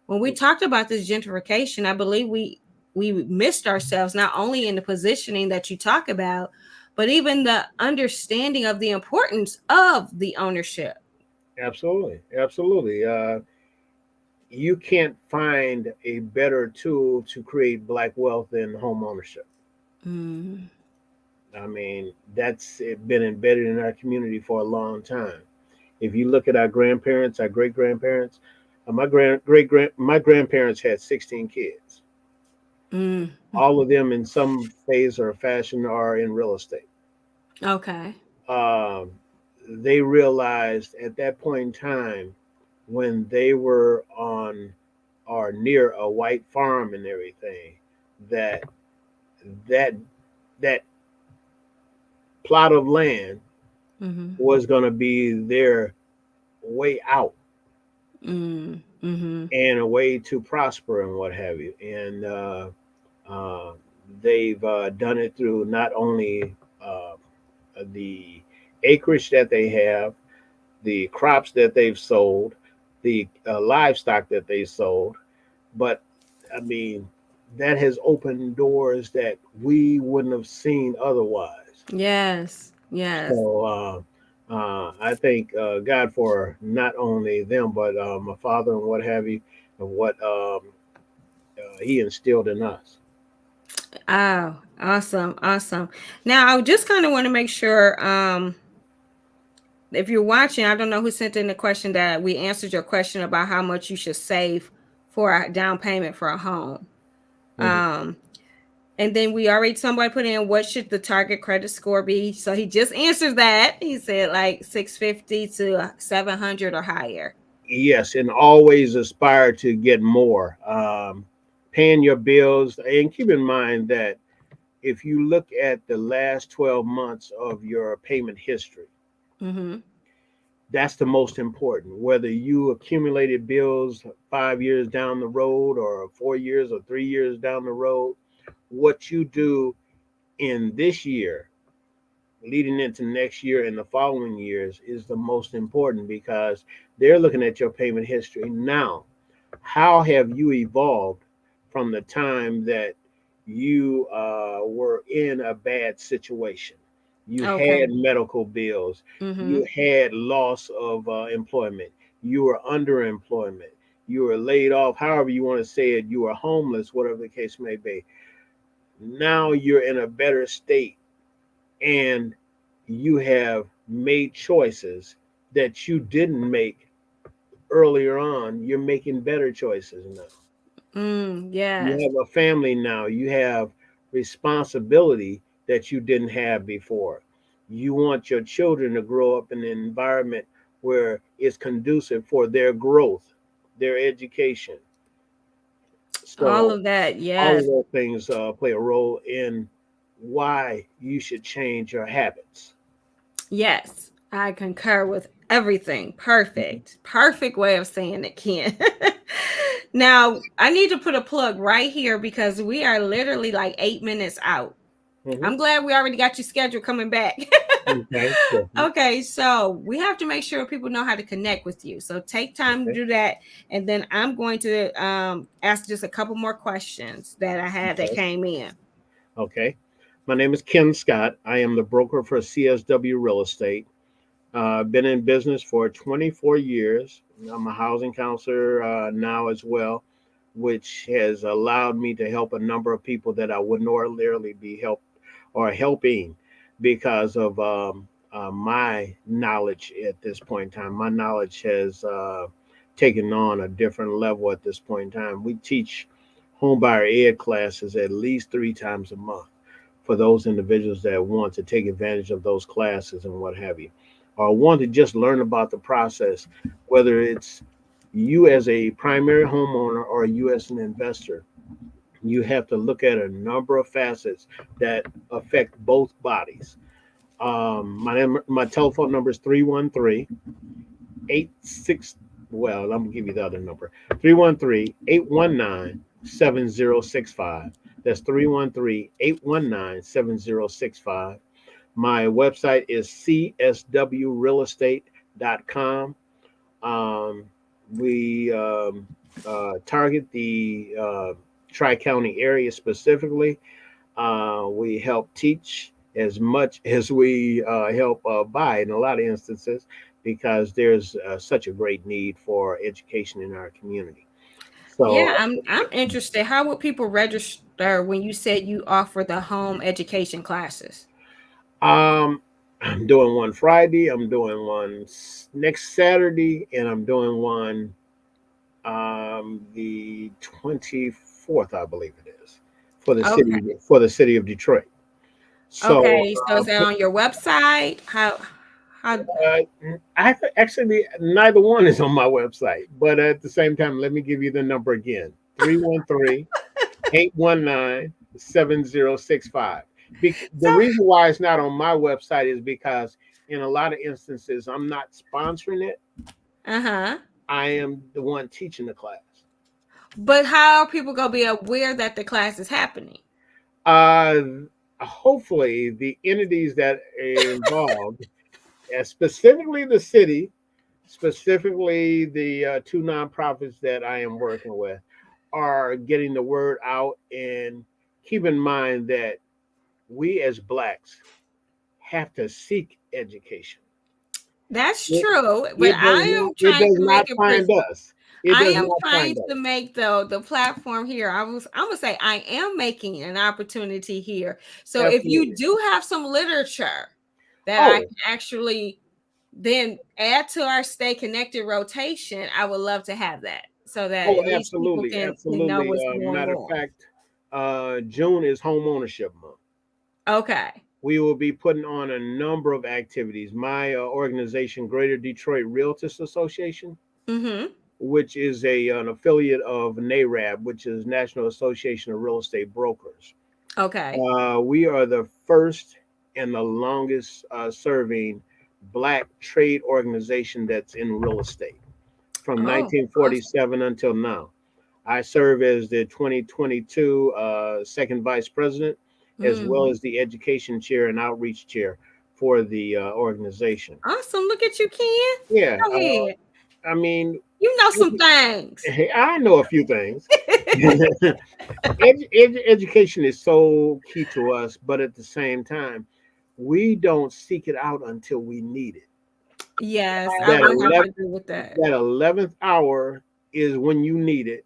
When we talked about this gentrification, I believe we missed ourselves not only in the positioning that you talk about, but even the understanding of the importance of the ownership. Absolutely, absolutely. You can't find a better tool to create black wealth than home ownership. Mm. I mean, that's been embedded in our community for a long time. If you look at our grandparents, our great grandparents, my grandparents had 16 kids. Mm. All of them, in some phase or fashion, are in real estate. Okay. Um, they realized at that point in time when they were on or near a white farm and everything that that that plot of land Mm-hmm. was going to be their way out Mm. Mm-hmm. and a way to prosper and what have you. And uh, they've done it through not only the acreage that they have, the crops that they've sold, the livestock that they sold, but I mean, that has opened doors that we wouldn't have seen otherwise. Yes. Yes. So I thank God for not only them, but my father and what have you, and what he instilled in us. Oh, awesome. Awesome. Now, I just kind of want to make sure, if you're watching, I don't know who sent in the question, that we answered your question about how much you should save for a down payment for a home. Mhm. Um, and then we already, somebody put in, what should the target credit score be? So he just answered that. He said like 650 to 700 or higher. Yes, and always aspire to get more. Paying your bills, and keep in mind that if you look at the last 12 months of your payment history, Mm-hmm. That's the most important. Whether you accumulated bills 5 years down the road, or 4 years, or 3 years down the road, what you do in this year, leading into next year and the following years, is the most important, because they're looking at your payment history now. How have you evolved from the time that you were in a bad situation? You Okay. had medical bills, Mm-hmm. you had loss of employment, you were underemployment, you were laid off, however you want to say it, you were homeless, whatever the case may be. Now you're in a better state, and you have made choices that you didn't make earlier on. You're making better choices now. You Yes. have a family now. You have responsibility that you didn't have before. You want your children to grow up in an environment where it's conducive for their growth, their education. All So of that. all Yes. of those things play a role in why you should change your habits. Yes. I concur with everything. Perfect. Perfect way of saying it, Ken. Now, I need to put a plug right here because we are literally like 8 minutes out. Hmm. I'm glad we already got you scheduled coming back. Okay. Definitely. Okay, so we have to make sure people know how to connect with you. So take time to Okay. do that, and then I'm going to ask just a couple more questions that I had that Okay. came in. Okay. My name is Ken Scott. I am the broker for CSW Real Estate. I've been in business for 24 years. I'm a housing counselor now as well, which has allowed me to help a number of people that I wouldn't ordinarily be helped or helping because of my knowledge at this point in time. My knowledge has taken on a different level at this point in time. We teach homebuyer ed classes at least 3 times a month for those individuals that want to take advantage of those classes and what have you, or want to just learn about the process, whether it's you as a primary homeowner or you as an investor. You have to look at a number of facets that affect both bodies. My telephone number is 313-86. Well, I'm gonna give you the other number: 313-819-7065. That's 313-819-7065. My website is cswrealestate.com. Um, we target the Tri County area specifically. We help teach as much as we help buy in a lot of instances, because there's such a great need for education in our community. Yeah, So, I'm interested. How would people register when you said you offer the home education classes? I'm doing one Friday, I'm doing one next Saturday, and I'm doing one the 24th, I believe it is, Okay. for the city of Detroit. So Okay, so is that on your website? How uh, actually, neither one is on my website, but at the same time, let me give you the number again: 313-819-7065. The so reason why it's not on my website is because in a lot of instances, I'm not sponsoring it. uh-huh. I am the one teaching the class. But how are people gonna be aware that the class is happening? Uh, Hopefully, the entities that are involved, specifically the city, specifically the two nonprofits that I am working with, are getting the word out. And keep in mind that we as blacks have to seek education. That's It, true, but it does I not. am It trying does to not make it find us. It I does am not trying find to us. make the platform here. I'm gonna say I am making an opportunity here. So if you Absolutely. do have some literature that I Oh, can actually then add to our Stay Connected rotation, I would love to have that so that oh, at least people absolutely, can know absolutely. what's going Matter of on. fact, June is home ownership month. Okay. We will be putting on a number of activities. My organization, Greater Detroit Realtors Association, Mm-hmm. which is an affiliate of NARAB, which is National Association of Real Estate Brokers. Okay. We are the first and the longest serving black trade organization that's in real estate from Oh, awesome. 1947 until now. I serve as the 2022 second vice president, as well Hmm. as the education chair and outreach chair for the organization. Awesome. Look at you, Ken. Yeah, Go ahead. I mean, You know some things. I know a few things. Education is so key to us, but at the same time, we don't seek it out until we need it. Yes, I That would have to 11th, agree with that. that 11th hour is when you need it,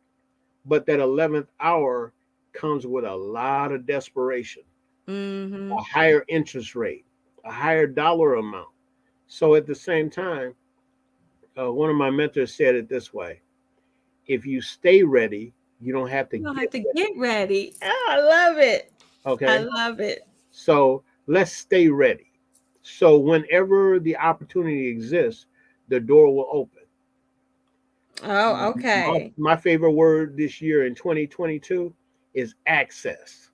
but that 11th hour comes with a lot of desperation, Mm-hmm. a higher interest rate, a higher dollar amount. So at the same time, one of my mentors said it this way: if you stay ready, you don't have to You don't have get to ready. get ready. Oh, I love it. I Okay. love it. So let's stay ready. So whenever the opportunity exists, the door will open. Oh, My, okay. my favorite word this year in 2022 is access.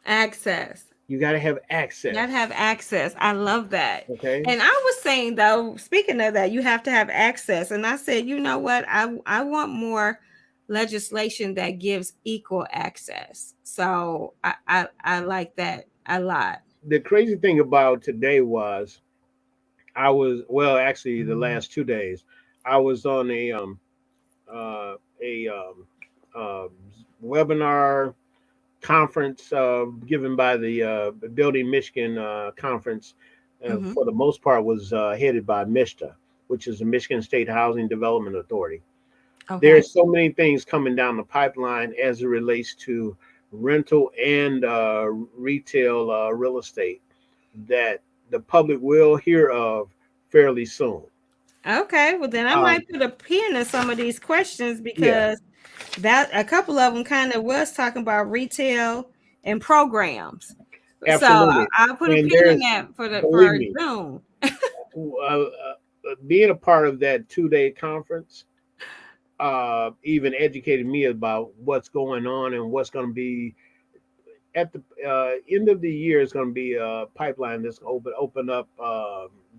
Access. You got to have You gotta access. have access. I love that. Okay. And I was saying though, speaking of that, you have to have access. And I said, you know what? I want more legislation that gives equal access. So I like that a lot. The crazy thing about today was well, actually the last 2 days, I was on a uh, webinar conference given by the Building Michigan conference. Hmm. For the most part, was headed by MISTA, which is the Michigan State Housing Development Authority. Okay. There's so many things coming down the pipeline as it relates to rental and retail real estate that the public will hear of fairly soon. Okay. Well, then I Um, might put a pin in some of these questions yeah, because that a couple of them kind of was talking about retail and programs. So absolutely. I'll put a And pin in there's, that believe for me, June. being a part of that 2 day conference even educated me about what's going on and what's going to be at the end of the year. Is going to be a pipeline that's going to open up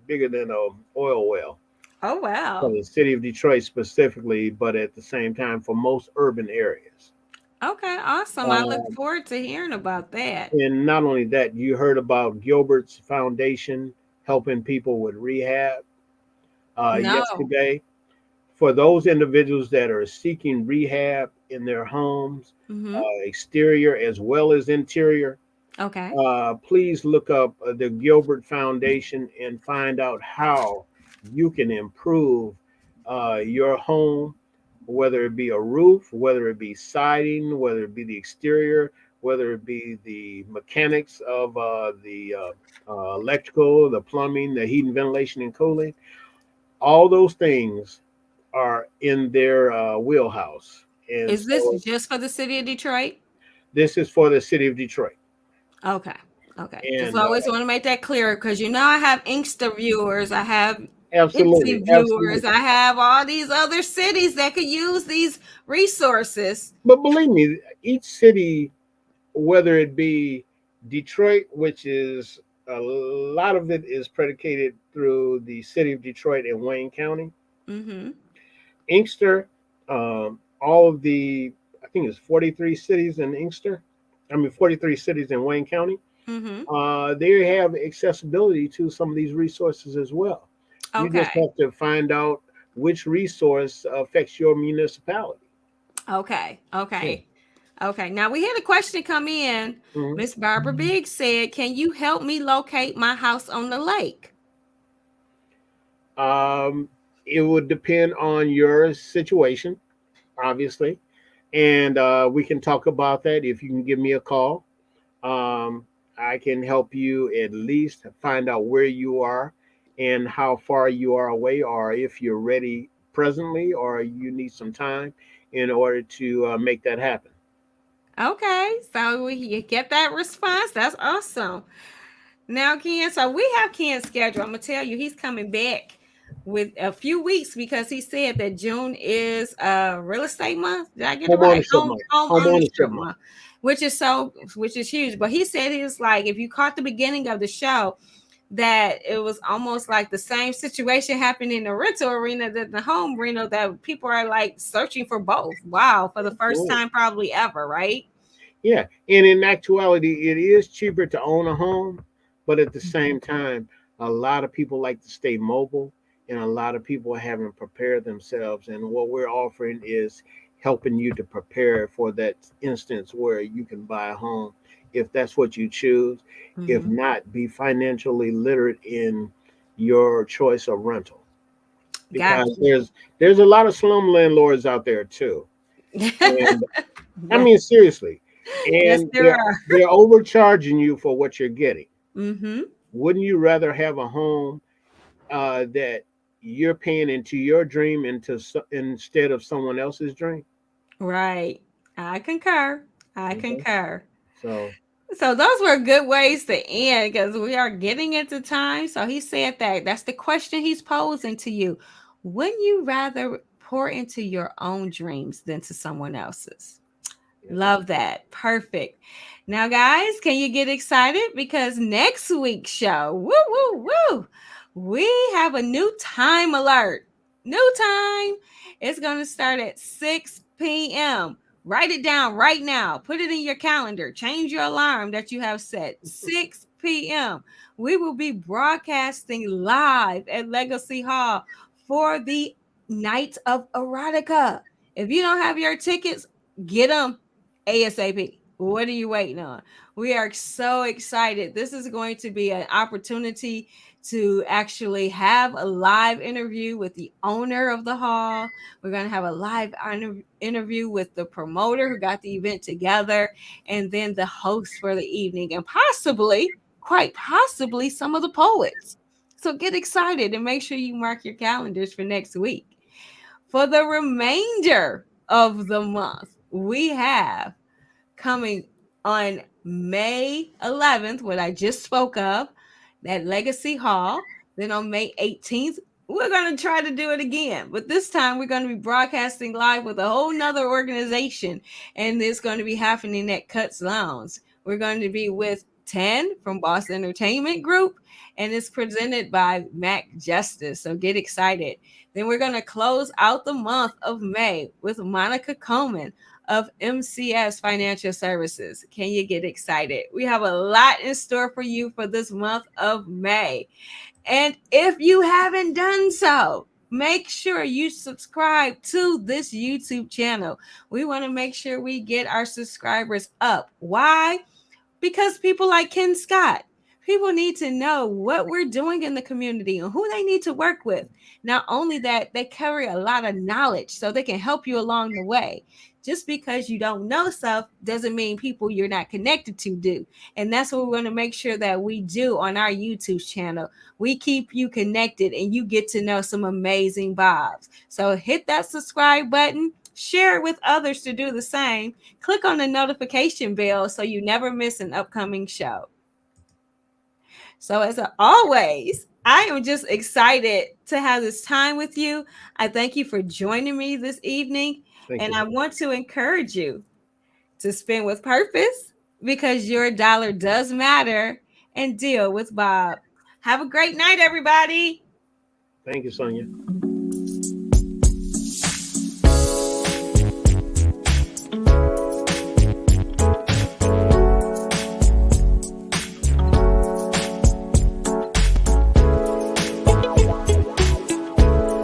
bigger than a oil well Oh for wow. the city of Detroit specifically, but at the same time for most urban areas. Okay, awesome. I look Uh, forward to hearing about that. and not only that, you heard about Gilbert's Foundation helping people with rehab No. yesterday. For those individuals that are seeking rehab in their homes, Mm-hmm. exterior as well as interior, Okay. please look up the Gilbert Foundation and find out how you can improve your home, whether it be a roof, whether it be siding, whether it be the exterior, whether it be the mechanics of the electrical, the plumbing, the heating, ventilation, and cooling. All those things are in their wheelhouse. And Is this so just for the city of Detroit? this is for the city of Detroit. Okay. Okay. Just And always want to make that clear because you know I have Inkster viewers, I have absolutely, Etsy viewers, absolutely. I have all these other cities that could use these resources. But believe me, each city, whether it be Detroit, which is a lot of it is predicated through the city of Detroit and Wayne County, Mm-hmm. Inkster, all of the, I think it's 43 cities in Inkster. I mean, 43 cities in Wayne County. Mm-hmm. They have accessibility to some of these resources as well. You just Okay. have to find out which resource affects your municipality. Okay. Yeah. Okay. Okay. Now we had a question come in. Mhm. Miss Barbara Biggs said, "Can you help me locate my house on the lake?" Um, it would depend on your situation, obviously, and we can talk about that if you can give me a call. Um, I can help you at least find out where you are and how far you are away, or if you're ready presently, or you need some time in order to make that happen. Okay, so you get that response. That's awesome. Now, Ken, so we have Ken's schedule. I'm gonna tell you, he's coming back with a few weeks because he said that June is real estate month. Did I get it Home right? ownership month. Home Home ownership ownership month. month, which is huge. But he said he was like, if you caught the beginning of the show, that it was almost like the same situation happened in the rental arena that the home arena, that people are like searching for both. Wow, for the first Absolutely. time probably ever, right? Yeah, and in actuality, it is cheaper to own a home, but at the Mhm. same time, a lot of people like to stay mobile, and a lot of people haven't prepared themselves. And what we're offering is helping you to prepare for that instance where you can buy a home if that's what you choose. If Mhm. not, be financially literate in your choice of rental, because Gotcha. there's a lot of slum landlords out there too. And I Yes, mean, seriously. yes, And there are. they're overcharging you for what you're getting. Mm-hmm. Wouldn't you rather have a home that you're paying into your dream instead of someone else's dream? Right. I concur. I Okay. concur. So So those were good ways to end because we are getting into time. So he said that that's the question he's posing to you. Wouldn't you rather pour into your own dreams than to someone else's? yeah. Love that. Perfect. Now, guys, can you get excited? Because next week's show, woo, woo, woo, we have a new time alert. New time. It's going to start at 6 p.m. Write it down right now. Put it in your calendar. Change your alarm that you have set. 6 p.m. We will be broadcasting live at Legacy Hall for the Night of Erotica. If you don't have your tickets, get them ASAP. What are you waiting on? We are so excited. This is going to be an opportunity to actually have a live interview with the owner of the hall. We're going to have a live interview with the promoter who got the event together, and then the host for the evening, and possibly, quite possibly, some of the poets. So get excited and make sure you mark your calendars for next week. For the remainder of the month, we have coming on May 11th, what I just spoke of, at Legacy Hall. Then on May 18th, we're going to try to do it again. But this time, we're going to be broadcasting live with a whole nother organization. And it's going to be happening at Cuts Lounge. We're going to be with 10 from Boss Entertainment Group. And it's presented by Mac Justice. So get excited. Then we're going to close out the month of May with Monica Coleman of MCS Financial Services. Can you get excited? We have a lot in store for you for this month of May. And if you haven't done so, make sure you subscribe to this YouTube channel. We want to make sure we get our subscribers up. Why? Because people like Ken Scott, people need to know what we're doing in the community and who they need to work with. Not only that, they carry a lot of knowledge so they can help you along the way. Just because you don't know stuff doesn't mean people you're not connected to do. And that's what we want to make sure that we do on our YouTube channel. We keep you connected and you get to know some amazing Bobs. So hit that subscribe button, share it with others to do the same. Click on the notification bell so you never miss an upcoming show. So, as always, I am just excited to have this time with you. I thank you for joining me this evening. Thank And you. I want to encourage you to spend with purpose because your dollar does matter and deal with Bob. Have a great night, everybody. Thank you, Sonia.